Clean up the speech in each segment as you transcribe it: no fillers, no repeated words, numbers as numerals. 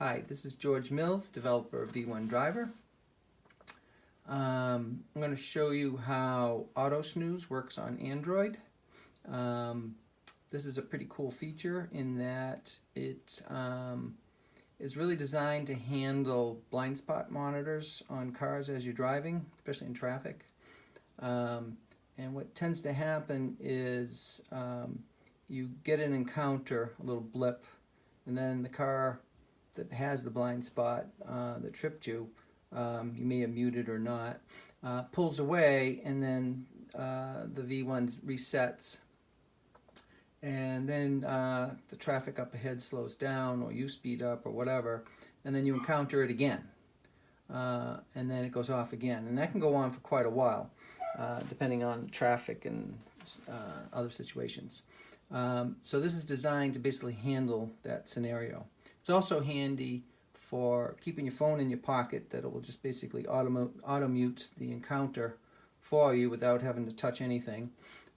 Hi, this is George Mills, developer of V1Driver. I'm going to show you how Auto Snooze works on Android. This is a pretty cool feature in that it is really designed to handle blind spot monitors on cars as you're driving, especially in traffic. And what tends to happen is you get an encounter, a little blip, and then the car that has the blind spot that tripped you, you may have muted or not, pulls away, and then the V1 resets, and then the traffic up ahead slows down, or you speed up, or whatever, and then you encounter it again, and then it goes off again, and that can go on for quite a while, depending on traffic and other situations. So this is designed to basically handle that scenario. It's also handy for keeping your phone in your pocket, that it will just basically automute the encounter for you without having to touch anything.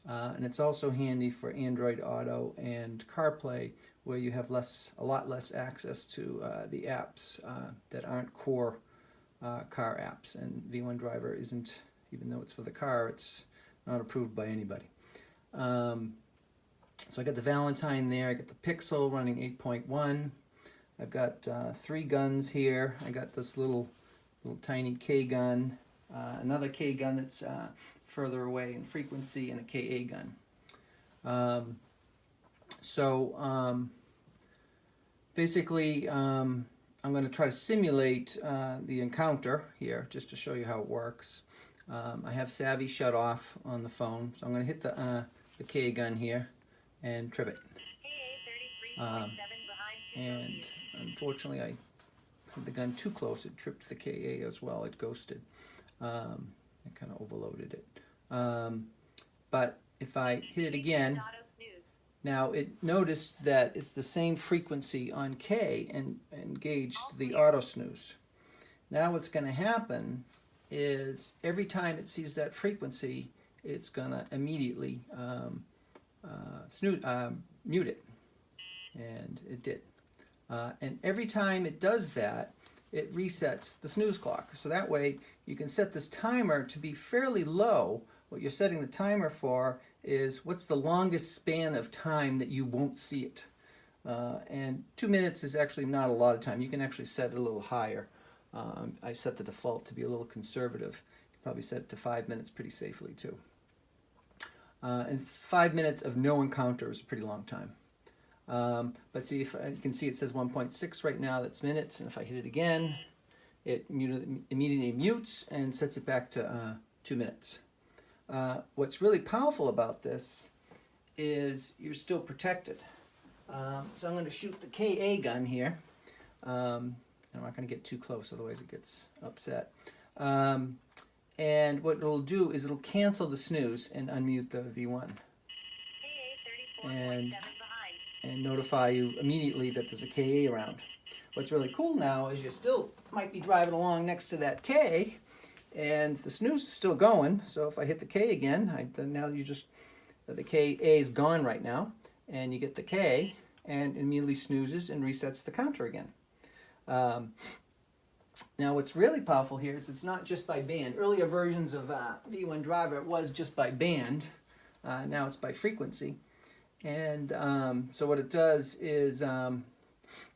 And it's also handy for Android Auto and CarPlay, where you have a lot less access to the apps that aren't core car apps. And V1Driver isn't, even though it's for the car, it's not approved by anybody. So I got the Valentine there, I got the Pixel running 8.1. I've got 3 guns here. I got this little tiny K gun, another K gun that's further away in frequency, and a KA gun. Basically, I'm going to try to simulate the encounter here, just to show you how it works. I have Savvy shut off on the phone, so I'm going to hit the KA gun here and trip it. And unfortunately, I had the gun too close. It tripped the KA as well. It ghosted. I kind of overloaded it. But if I hit it again, now it noticed that it's the same frequency on K and engaged the Auto Snooze. Now what's going to happen is every time it sees that frequency, it's going to immediately mute it. And it did. And every time it does that, it resets the snooze clock. So that way you can set this timer to be fairly low. What you're setting the timer for is what's the longest span of time that you won't see it. And 2 minutes is actually not a lot of time. You can actually set it a little higher. I set the default to be a little conservative. You can probably set it to 5 minutes pretty safely too. And 5 minutes of no encounter is a pretty long time. But see, if you can see it says 1.6 right now, that's minutes, and if I hit it again, it immediately mutes and sets it back to 2 minutes. What's really powerful about this is you're still protected. So I'm going to shoot the KA gun here. I'm not going to get too close, otherwise it gets upset. And what it'll do is it'll cancel the snooze and unmute the V1. And notify you immediately that there's a KA around. What's really cool now is you still might be driving along next to that K, and the snooze is still going. So if I hit the K again, now you just, the KA is gone right now, and you get the K, and it immediately snoozes and resets the counter again. Now what's really powerful here is it's not just by band. Earlier versions of V1Driver, it was just by band. Now it's by frequency. And so what it does is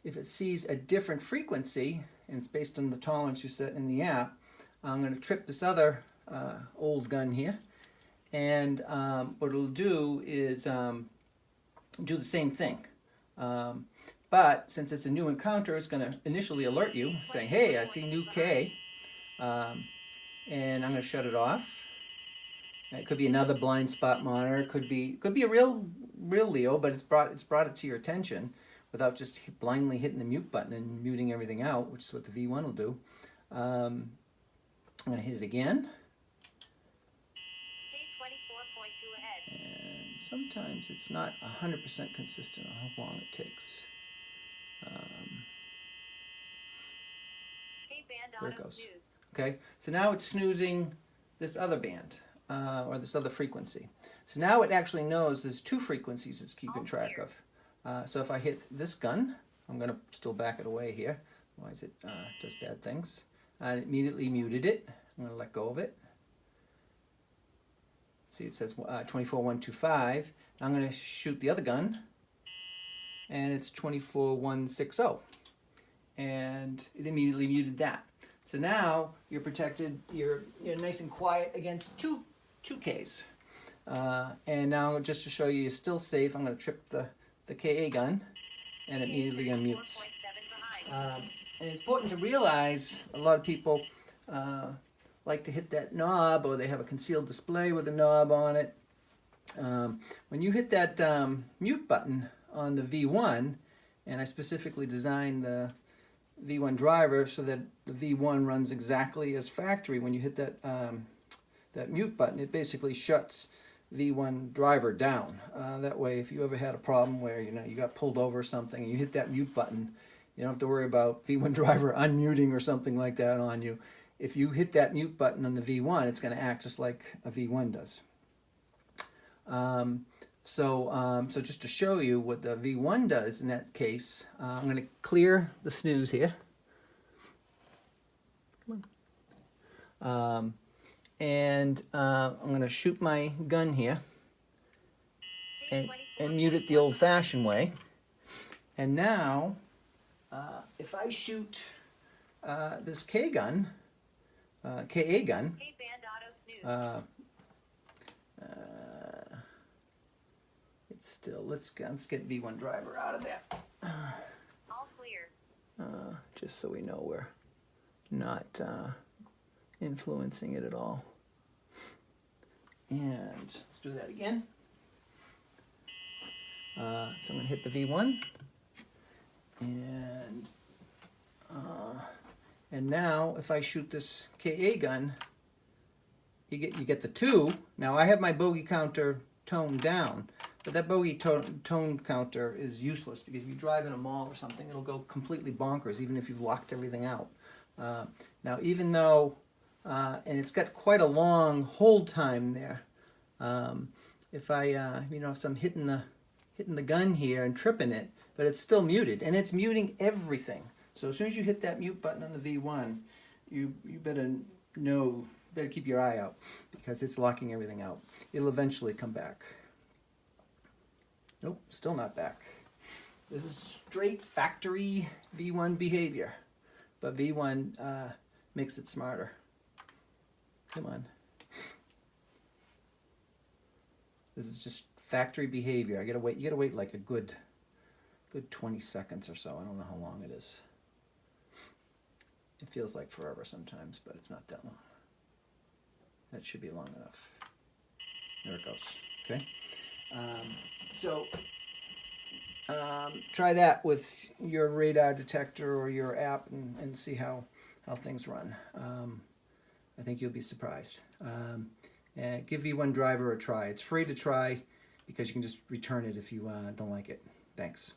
if it sees a different frequency, and it's based on the tolerance you set in the app, I'm going to trip this other old gun here, and what it'll do is do the same thing. But since it's a new encounter, it's going to initially alert you, saying, hey, I see new K, and I'm going to shut it off. It could be another blind spot monitor. It could be a real Leo, but it's brought it to your attention without just blindly hitting the mute button and muting everything out, which is what the V1 will do. I'm going to hit it again. K24.2 ahead. And sometimes it's not 100% consistent on how long it takes. There it goes. Okay, so now it's snoozing this other band. Or this other frequency. So now it actually knows there's 2 frequencies it's keeping track of. So if I hit this gun, I'm going to still back it away here. Otherwise it does bad things. I immediately muted it. I'm going to let go of it. See, it says 24125. I'm going to shoot the other gun, and it's 24160. And it immediately muted that. So now you're protected. You're nice and quiet against two Ks. And now just to show you, you're still safe. I'm going to trip the KA gun, and it immediately unmutes. And it's important to realize a lot of people like to hit that knob, or they have a concealed display with a knob on it. When you hit that mute button on the V1, and I specifically designed the V1Driver so that the V1 runs exactly as factory. When you hit that that mute button, it basically shuts V1Driver down. That way, if you ever had a problem where you got pulled over or something, and you hit that mute button, you don't have to worry about V1Driver unmuting or something like that on you. If you hit that mute button on the V1, it's going to act just like a V1 does. So just to show you what the V1 does in that case, I'm going to clear the snooze here. Come on. And I'm going to shoot my gun here and mute it the old-fashioned way. And now, if I shoot this KA gun, it's still, let's get V1Driver out of there. All clear. Just so we know we're not influencing it at all. And let's do that again. So I'm going to hit the V1, and now if I shoot this KA gun, you get the 2. Now I have my bogey counter toned down, but that bogey tone counter is useless because if you drive in a mall or something, it'll go completely bonkers even if you've locked everything out. Now even though, and it's got quite a long hold time there. If I'm hitting the gun here and tripping it, but it's still muted, and it's muting everything. So as soon as you hit that mute button on the V1, you better keep your eye out because it's locking everything out. It'll eventually come back. Nope, still not back. This is straight factory V1 behavior, but V1 makes it smarter. Come on. This is just factory behavior. You gotta wait like a good 20 seconds or so. I don't know how long it is. It feels like forever sometimes, but it's not that long. That should be long enough. There it goes. Okay. Try that with your radar detector or your app and see how things run. I think you'll be surprised. And give V1Driver a try. It's free to try because you can just return it if you don't like it. Thanks.